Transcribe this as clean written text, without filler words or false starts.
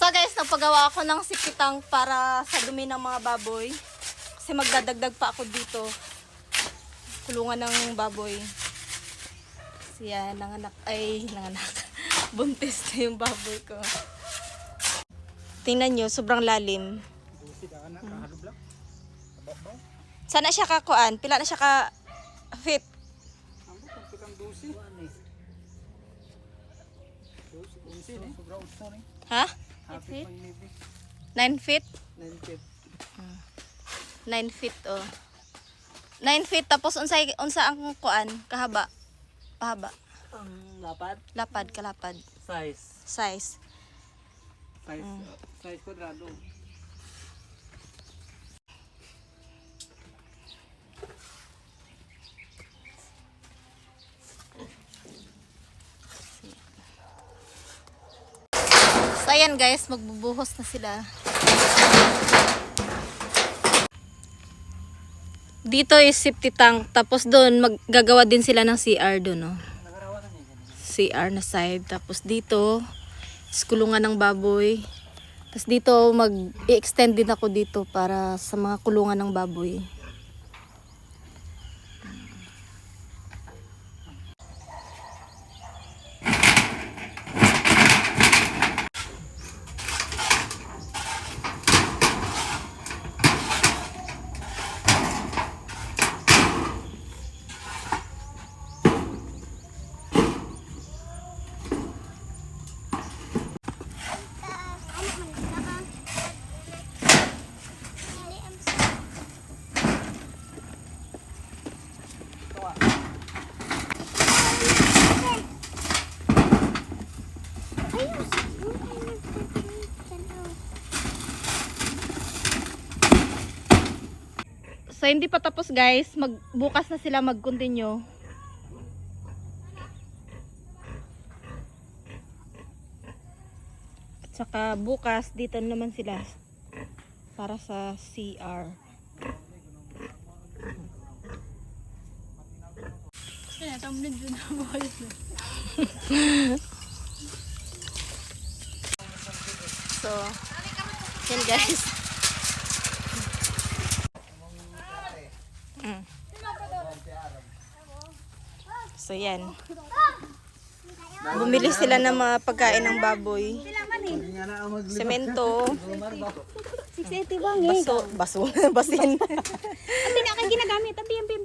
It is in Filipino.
ba guys, nagpagawa ako ng sikitang para sa dumi ng mga baboy. Kasi magdadagdag pa ako dito. Kulungan ng baboy. Siya, nanganak. Buntis na yung baboy ko. Tingnan nyo, sobrang lalim. Sana siya kakuan? Pila na siya ka fit? Ha? 9 feet? 9 feet, oh. 9 feet, tapos unsa ang kuan? Kahaba? Pahaba? Ang lapad? Lapad, kalapad. Size. Size. Size kwadrado. So ayan guys, magbubuhos na sila. Dito is safety tank, tapos doon maggagawa din sila ng CR doon, no. CR na side, tapos dito is kulungan ng baboy. Tapos dito mag-i-extend din ako dito para sa mga kulungan ng baboy. So hindi pa tapos guys, bukas na sila mag-continue. At saka bukas dito naman sila para sa CR. So, yan guys. So yan. Bumili sila ng mga pagkain ng baboy. Semento. 680 bang eh. Baso. Basin. Hindi na kayo ginagamit. Ang PMP